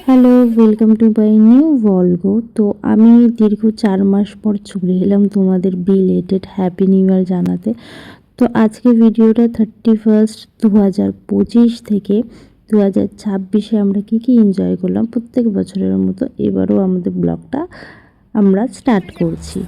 Hello, welcome to my new vlog. তো আমি দীর্ঘ 4 মাস পর চলে এলাম তোমাদের বিলেটেড হ্যাপি নিউ ইয়ার জানাতে। তো আজকে ভিডিওটা 31st 2025 থেকে 2026-এ আমরা কী এনজয় করলাম প্রত্যেক বছরের মতো এবারও আমাদের ব্লগটা আমরা স্টার্ট করছি।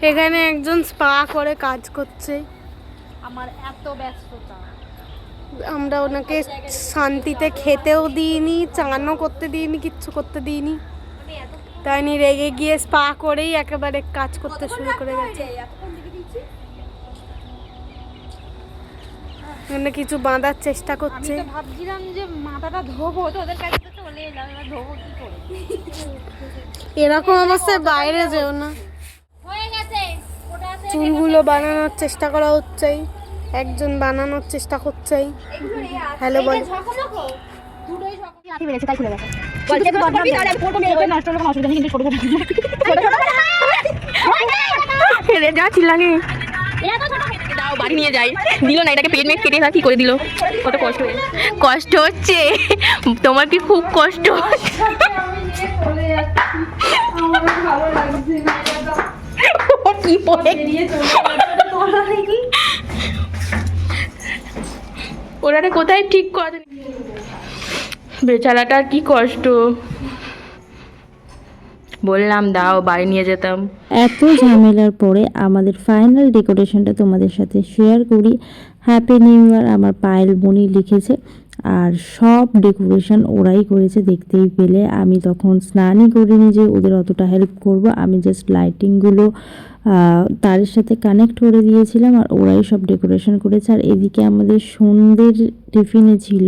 এখানে একজন স্পা করে কাজ করছে। আমার এত ব্যস্ততা, আমরা ওনাকে শান্তিতে খেতেও দিইনি, চানও করতে দিইনি, কিচ্ছু করতে দিইনি। তাই নি রেগে গিয়ে স্পা করেই একেবারে কাজ করতে শুরু করে গেছে। এখানে কিছু বাঁধার চেষ্টা করছে। আমি তো ভাবছিলাম যে মাথাটা ধোবো, তো ওদের কাছে তো চলে এলাম, এবার ধোবো কি করে? এরকম অবস্থায় বাইরে যেও না। হয়ে গেছে, ওটা আছে। চুলগুলো বানানোর চেষ্টা করা হচ্ছে, একজন বানানোর চেষ্টা করছে। হ্যালো বল। দুটোই ঝকঝকে বেড়েছে, তাই খুলে গেছে। বলছে তো বদনাম দিই, আরে ফটো মেরে নষ্ট হলো, কোনো অসুবিধা নেই, কিন্তু ছোট ছোট ফেলে যা চিল্লানি। দাও বাড়ি নিয়ে যাই, দিল না, এটাকে পেট মেট কেটে না, কি করে দিল? কত কষ্ট হচ্ছে তোমার, কি খুব কষ্ট? কি পরে ওরা কোথায় ঠিক করে, বেচারাটার কি কষ্ট। বললাম দাও বাড়ি নিয়ে যেতাম। এত ঝামেলার পরে আমাদের ফাইনাল ডেকোরেশনটা তোমাদের সাথে শেয়ার করি। হ্যাপি নিউ ইয়ার আমার পায়েল বোনই লিখেছে, আর সব ডেকোরেশন ওরাই করেছে। দেখতেই পেলে আমি তখন স্নানই করিনি যে ওদের অতটা হেল্প করব, আমি জাস্ট লাইটিংগুলো তারের সাথে কানেক্ট করে দিয়েছিলাম, আর ওরাই সব ডেকোরেশন করেছে। আর এদিকে আমাদের সন্ধ্যের টিফিনে ছিল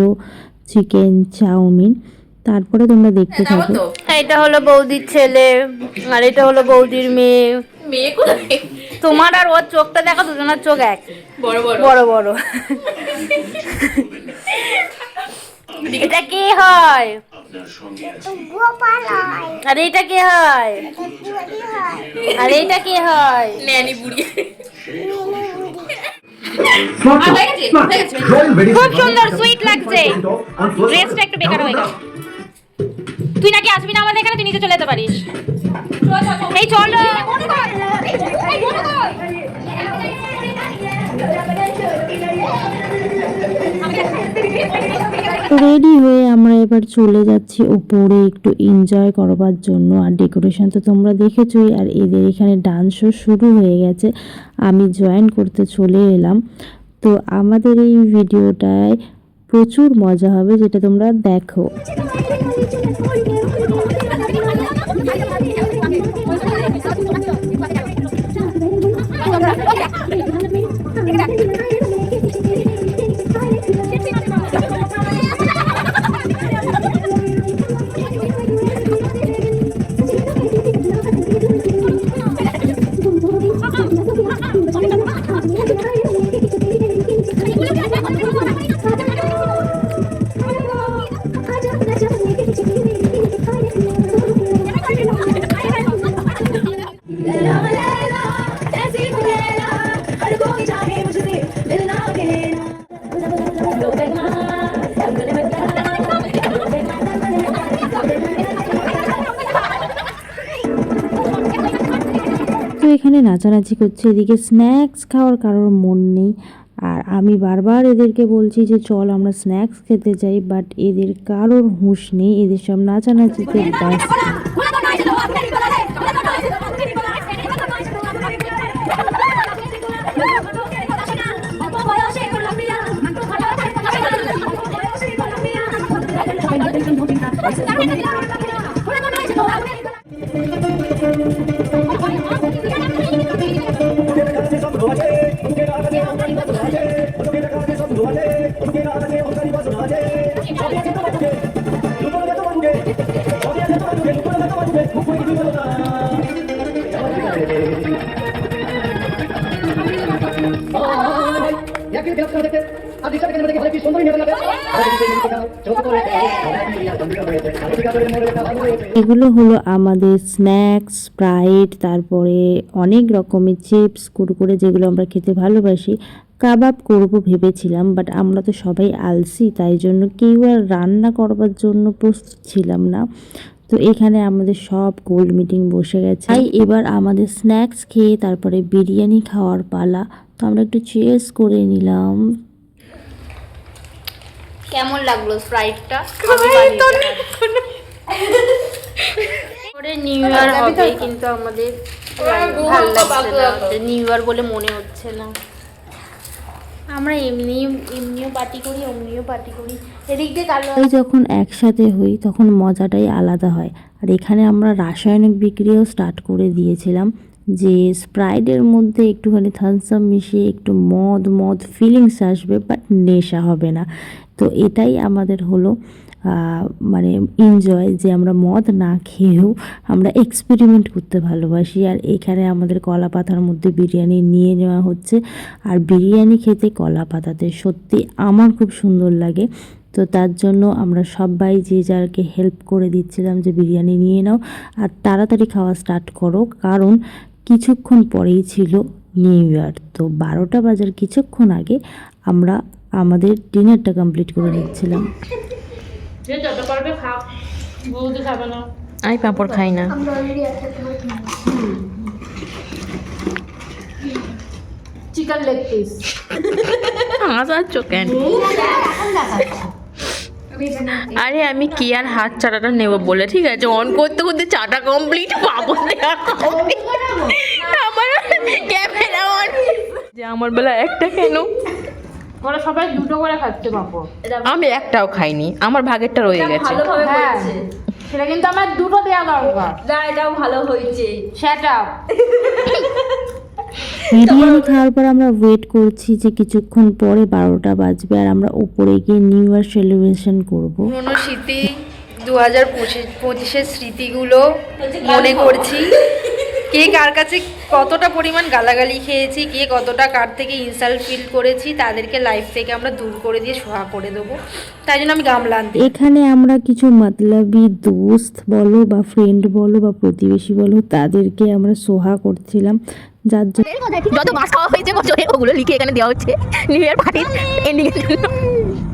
চিকেন চাউমিন। তারপরে তোমরা দেখতে থাকো। এটা হলো বৌদির ছেলে, আর এটা হলো বৌদির মেয়ে। মেয়ে কোথায়? তোমার আর ওর চোখটা দেখো, দুজনের চোখ এক, বড় বড় বড় বড়। এটা কে হয়? আর এটা কে হয়? আর এটা কে হয়? ন্যানি বুড়ি। খুব সুন্দর, সুইট লাগছে। ড্রেসটা একটু বেকার হয়ে গেল। তুই নাকি আসবি না আমাদের এখানে, তুই নিজে চলে যেতে পারিস। এই চল। রেডি হয়ে আমরা এবার চলে যাচ্ছি ওপরে একটু এনজয় করবার জন্য। আর ডেকোরেশন তো তোমরা দেখেছোই, আর এদের এখানে ডান্সও শুরু হয়ে গেছে, আমি জয়েন করতে চলে এলাম। তো আমাদের এই ভিডিওটায় প্রচুর মজা হবে, যেটা তোমরা দেখো। তো এখানে নাচানাচি করছে, এদিকে স্ন্যাক্স খাওয়ার কারোর মন নেই। আর আমি বারবার এদেরকে বলছি যে চল আমরা স্ন্যাক্স খেতে যাই, বাট এদের কারোর হুঁশ নেই, এদের সব নাচানাচিতে ব্যস্ত। এগুলো হলো আমাদের স্ন্যাক্স, স্প্রাইট, তারপরে অনেক রকমের চিপস, কুরকুরে যেগুলো আমরা খেতে ভালোবাসি। কাবাব করবো ভেবেছিলাম, বাট আমরা তো সবাই আলসি, তাই জন্য কেউ আর রান্না করবার জন্য প্রস্তুত ছিলাম না। তো এখানে আমাদের সব গোল মিটিং বসে গেছে, তাই এবার আমাদের স্ন্যাক্স খেয়ে তারপরে বিরিয়ানি খাওয়ার পালা। তো আমরা একটু চিয়ার্স করে নিলাম। কেমন লাগলো স্প্রাইটটা? নিউ ইয়ার হবে কিন্তু আমাদের ভালো লাগছে না, নিউ ইয়ার বলে মনে হচ্ছে না। আমরা এমনিও পার্টি করি, অমনিও পার্টি করি। এদিক দিয়ে কালো এই যখন একসাথে হই তখন মজাটাই আলাদা হয়। আর এখানে আমরা রাসায়নিক বিক্রিয়াও স্টার্ট করে দিয়েছিলাম, যে স্প্রাইটের মধ্যে একটুখানি থামস আপ মিশিয়ে একটু মদ ফিলিংস আসবে, বাট নেশা হবে না। তো এটাই আমাদের হলো মানে এনজয়, যে আমরা মদ না খেয়েও আমরা এক্সপেরিমেন্ট করতে ভালোবাসি। আর এখানে আমাদের কলা পাতার মধ্যে বিরিয়ানি নিয়ে নেওয়া হচ্ছে, আর বিরিয়ানি খেতে কলা পাতাতে সত্যি আমার খুব সুন্দর লাগে। তো তার জন্য আমরা সবাই যে যারকে হেল্প করে দিচ্ছিলাম যে বিরিয়ানি নিয়ে নাও আর তাড়াতাড়ি খাওয়া স্টার্ট করো, কারণ কিছুক্ষণ পরেই ছিল নিউ ইয়ার। তো 12টা বাজার কিছুক্ষণ আগে আমরা আমাদের ডিনারটা কমপ্লিট করে নিচ্ছিলাম। আমি পাঁপড় খাই না। চিকেন লেগ পিস হাসাচ্ছ কেন? আরে আমি কি আর হাত চাটাটা নেবো বলে, ঠিক আছে, অন করতে করতে চাটা কমপ্লিট, পাপড় দেওয়া কমপ্লিট, আমার ক্যামেরা অন। যে আমার বেলা একটা কেন? ওরা সবাই দুটো করে খাচ্ছে পাপড়, আমি একটাও খাইনি, আমার ভাগেরটা রয়ে গেছে। হ্যাঁ সেটা কিন্তু আমার দুটো দেওয়া দরকার। না এটাও ভালো হয়েছে। সেটা বিরিয়ানি খাওয়ার পর আমরা ওয়েট করছি যে কিছুক্ষণ পরে 12টা বাজবে আর আমরা উপরে গিয়ে নিউ ইয়ার সেলিব্রেশন করব। পুরনো স্মৃতি 2025-এর স্মৃতিগুলো মনে করছি। কে কার কাছে কতটা পরিমাণ গালাগালি খেয়েছি, কে কতটা কার থেকে ইনসাল্ট ফিল করেছি, তাদেরকে লাইফ থেকে আমরা দূর করে দিয়ে সোহা করে দেবো। তাই জন্য আমি গামলা আনতে। এখানে আমরা কিছু মতলবি দোস্ত বলো বা ফ্রেন্ড বলো বা প্রতিবেশী বলো, তাদেরকে আমরা সোহা করছিলাম, যার জন্য যত মাছ খাওয়া হয়েছে বছরে ওগুলো লিখে এখানে দেওয়া হচ্ছে নিউ ইয়ার পার্টির এন্ডিং এর জন্য।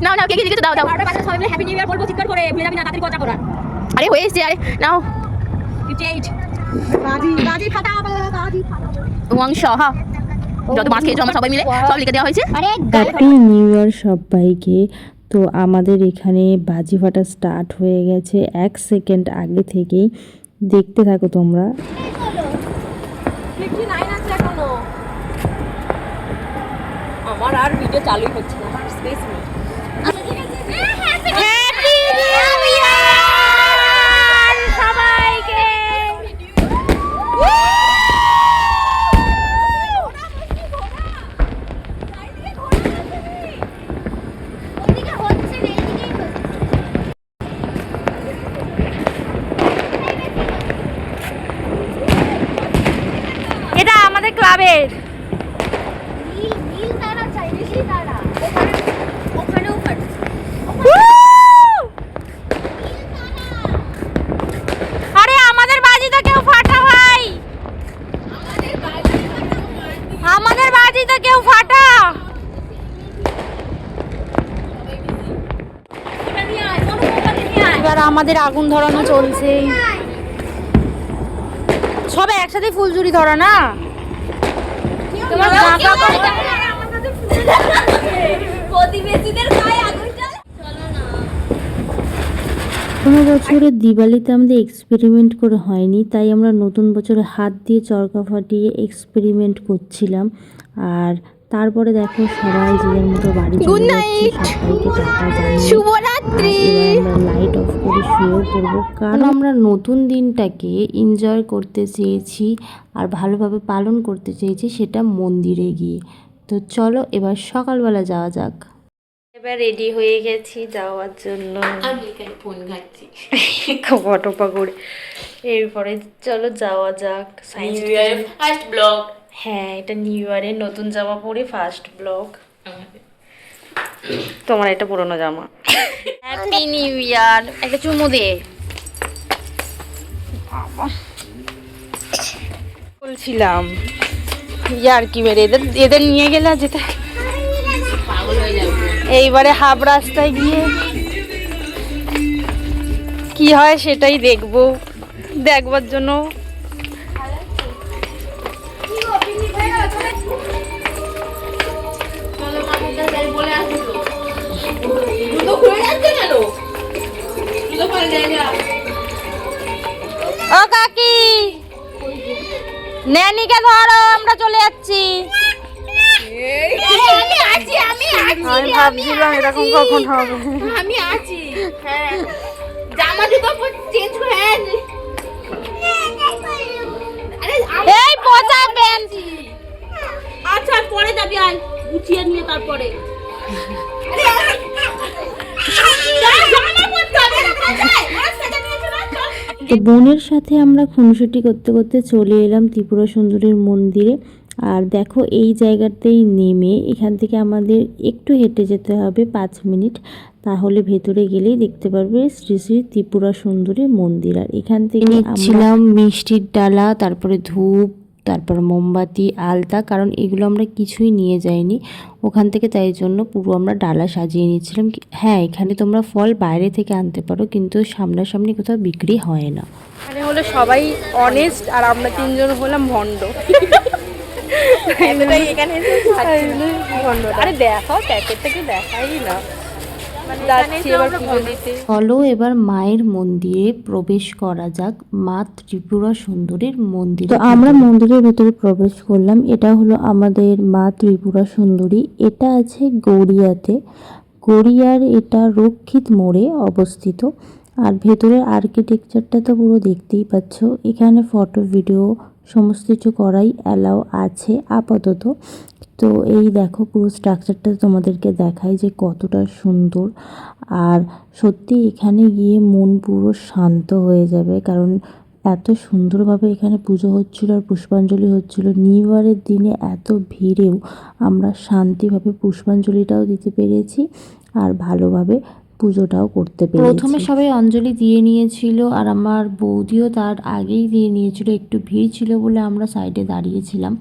নাও নাও, কে কে লিখেছো দাও দাও। সবাই মিলে হ্যাপি নিউ ইয়ার বলবো চিৎকার করে, ভুলে যাবি না তাড়াতাড়ি কথা করার। আরে হয়ে এসছে, আরে নাও 58 বাজি ফাটা বাজি ফাটা। ওয়াং শাহা, যত মাছ খেয়েছো আমরা সবাই মিলে সব লিখে দেওয়া হয়েছে। হ্যাপি নিউ ইয়ার সবাইকে। তো আমাদের এখানে বাজি ফাটা স্টার্ট হয়ে গেছে 1 সেকেন্ড আগে থেকেই, দেখতে থাকো তোমরা। 59 আছে এখনো। আমার আর ভিডিও চালুই হচ্ছে না, আমার স্পেস নেই। হ্যাপি নিউ ইয়ার সবাইকে। এটা আমাদের ক্লাবের আরে আমাদের বাজি তো কেউ ফাটা ভাই, আমাদের বাজি তো কেউ ফাটা। এবার আমাদের আগুন ধরানো চলছে, সবাই একসাথে ফুলঝুরি ধরা না। কোনো বছরের দিওয়ালিতে আমাদের এক্সপেরিমেন্ট করে হয়নি, তাই আমরা নতুন বছরে হাত দিয়ে চরকা ফাটিয়ে এক্সপেরিমেন্ট করছিলাম। আর তারপরে দেখো সবাই যে মতো বাড়ি চলে যাচ্ছে, সবাইকে টাটা জানিয়ে শুভরাত্রি। আমরা লাইট অফ করে শুয়েও পড়বো, কারণ আমরা নতুন দিনটাকে এনজয় করতে চেয়েছি আর ভালোভাবে পালন করতে চেয়েছি, সেটা মন্দিরে গিয়ে। তো চলো এবার সকালবেলা যাওয়া যাক। এবার রেডি হয়ে গেছি যাওয়ার জন্য, আমি এখানে ফোন ঘাটছি ফটোপা করে। এরপরে চলো যাওয়া যাক। New year first blog. হ্যাঁ, এটা নিউ ইয়ারের নতুন জামা পরে ফার্স্ট ব্লগ। আমাদের তোমার এটা পুরনো জামা। হ্যাপি নিউ ইয়ার, একটা চুমু দে। বলছিলাম ইয়ার কি মেরে এদের এদের নিয়ে গেলে যেতে এইবারে হাফ রাস্তায় গিয়ে কি হয় সেটাই দেখবো, দেখবার জন্য ও কাকি ন্যানিকে ধরো, আমরা চলে যাচ্ছি। আমি ভাবছিলাম এরকম কখন হবে। আমি আছি, হ্যাঁ জামা জুতো চেঞ্জ করে, হ্যাঁ এই পচা প্যান্ট। আচ্ছা পরে যাবি, আয় গুছিয়ে নিয়ে তারপরে। তো বোনের সাথে আমরা খুনসুটি করতে করতে চলে এলাম ত্রিপুরা সুন্দরীর মন্দিরে। আর দেখো এই জায়গাতেই নেমে এখান থেকে আমাদের একটু হেঁটে যেতে হবে 5 মিনিট, তাহলে ভেতরে গেলেই দেখতে পারবে শ্রী শ্রী ত্রিপুরা সুন্দরীর মন্দির। আর এখান থেকে নিচ্ছিলাম মিষ্টির ডালা, তারপরে ধূপ, তারপর মোমবাতি, আলতা, কারণ এগুলো আমরা কিছুই নিয়ে যাইনি ওখান থেকে, তাই জন্য পুরো আমরা ডালা সাজিয়ে নিয়েছিলাম। হ্যাঁ, এখানে তোমরা ফল বাইরে থেকে আনতে পারো, কিন্তু সামনাসামনি কোথাও বিক্রি হয় না। এখানে হলো সবাই অনেস্ট, আর আমরা 3 জন হলাম ভণ্ড। আরে দেখো প্যাকেটটা কি দেখাই না, যাচ্ছি এবার পুজো দিতে। চলো এবার মায়ের মন্দিরে প্রবেশ করা যাক, মা ত্রিপুরা সুন্দরীর মন্দির। তো আমরা মন্দিরের ভেতরে প্রবেশ করলাম। এটা হলো আমাদের মা ত্রিপুরা সুন্দরী। এটা আছে গড়িয়াতে, গড়িয়ার এটা রক্ষিত মোড়ে অবস্থিত। আর ভেতরের আর্কিটেকচারটা তো পুরো দেখতেই পাচ্ছ। এখানে ফটো ভিডিও সমস্ত কিছু করাই অ্যালাউ আছে আপাতত। তো এই দেখো পুরো স্ট্রাকচারটা তোমাদেরকে দেখাই যে কতটা সুন্দর। আর সত্যি এখানে গিয়ে মন পুরো শান্ত হয়ে যাবে, কারণ এত সুন্দরভাবে এখানে পুজো হচ্ছিল আর পুষ্পাঞ্জলি হচ্ছিল। নিউ ইয়ারের দিনে এত ভিড়েও আমরা শান্তিভাবে পুষ্পাঞ্জলিটাও দিতে পেরেছি আর ভালোভাবে পুজোটাও করতে পেরেছি। প্রথমে সবাই অঞ্জলি দিয়ে নিয়েছিল আর আমার বৌদিও তার আগেই দিয়ে নিয়েছিল, একটু ভিড় ছিল বলে আমরা সাইডে দাঁড়িয়েছিলাম।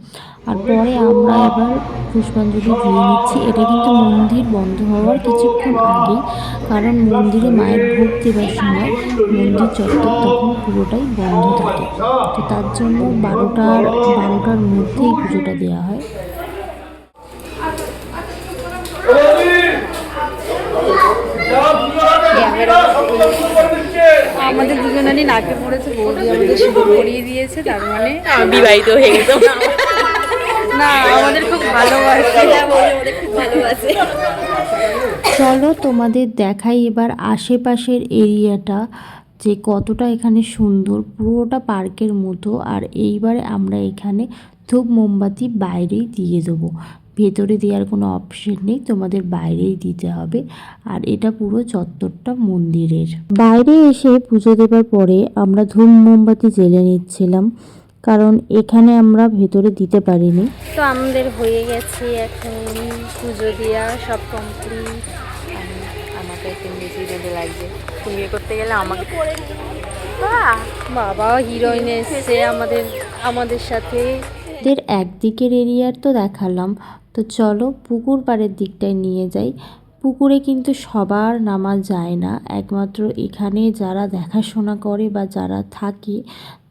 আর পরে আমরা এবার পুষ্পাঞ্জলি দিয়ে নিচ্ছি। এটা কিন্তু মন্দির বন্ধ হওয়ার কিছুক্ষণ আগেই, কারণ মন্দিরে মায়ের ভোগ দেওয়ার সময় মন্দির চত্বর তখন পুরোটাই বন্ধ থাকে। তো তার জন্য 12টার মধ্যেই পুজোটা দেওয়া হয়। আমাদের দুজনেরই নাকে পড়েছে, বৌদি আমাদের শুরু করিয়ে দিয়েছে, তার মানে বিবাহিত হয়ে গেছে। না আমাদের খুব ভালোবাসে। চলো তোমাদের দেখাই এবার আশেপাশের এরিয়াটা যে কতটা এখানে সুন্দর, পুরোটা পার্কের মতো। আর এইবারে আমরা এখানে ধূপ মোমবাতি বাইরেই দিয়ে দেবো, ভেতরে দেওয়ার কোনো অপশন নেই, তোমাদের বাইরেই দিতে হবে। আর এটা পুরো চত্বরটা মন্দিরের। বাইরে এসে পুজো দেবার পরে আমরা ধূপ মোমবাতি জ্বেলে নিচ্ছিলাম, কারণ এখানে আমরা ভেতরে দিতে পারিনি। তো আমাদের হয়ে গেছে এখন পুজো দেওয়া সব কমপ্লিট। আমাকে একটু বেশি বেঁধে লাগছে, তুমি করতে গেলে আমাকে বাবা হিরোইন এসছে আমাদের সাথে। এদের একদিকের এরিয়ার তো দেখালাম, তো চলো পুকুর পাড়ের দিকটায় নিয়ে যাই। পুকুরে কিন্তু সবার নামা যায় না, একমাত্র এখানে যারা দেখাশোনা করে বা যারা থাকে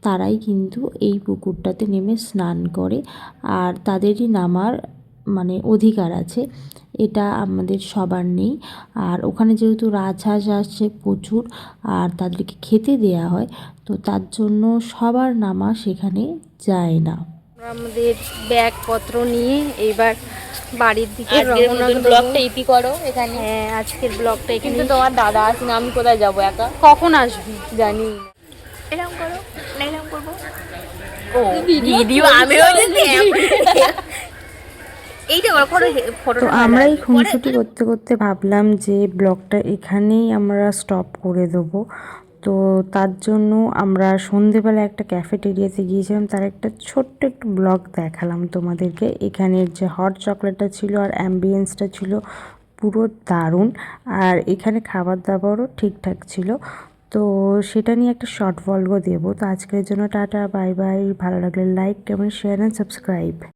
তারাই কিন্তু এই পুকুরটাতে নেমে স্নান করে, আর তাদেরই নামার মানে অধিকার আছে, এটা আমাদের সবার নেই। আর ওখানে যেহেতু রাজহাঁস আসছে প্রচুর আর তাদেরকে খেতে দেয়া হয়, তো তার জন্য সবার নামা সেখানে যায় না। আমাদের ব্যাগপত্র নিয়ে এইবার বাড়ির দিকে রওনা দেব। ব্লগটা ইতি করো এখানে। হ্যাঁ আজকের ব্লগটা এখানে। কিন্তু তোমার দাদা আসে না, আমি কোথায় যাবো একা? কখন আসবি জানি। এরকম করো না, এরকম করবো। ও ভিডিও আমিও এইটা করো ফটো। তো আমরা এই খুনসুটি করতে করতে ভাবলাম যে ব্লগটা এখানেই আমরা স্টপ করে দেবো। তো তার জন্য আমরা সন্ধেবেলা একটা ক্যাফেটেরিয়াতে গিয়েছিলাম, তার একটা ছোট্ট একটু ব্লগ দেখালাম তোমাদেরকে। এখানের যে হট চকলেটটা ছিল আর অ্যাম্বিয়েন্সটা ছিল পুরো দারুণ। আর এখানে খাবার দাবারও ঠিকঠাক ছিল, তো সেটা নিয়ে একটা শর্ট ভলগও দেবো। তো আজকের জন্য টাটা, বাই বাই। ভালো লাগলে like, comment, share and subscribe.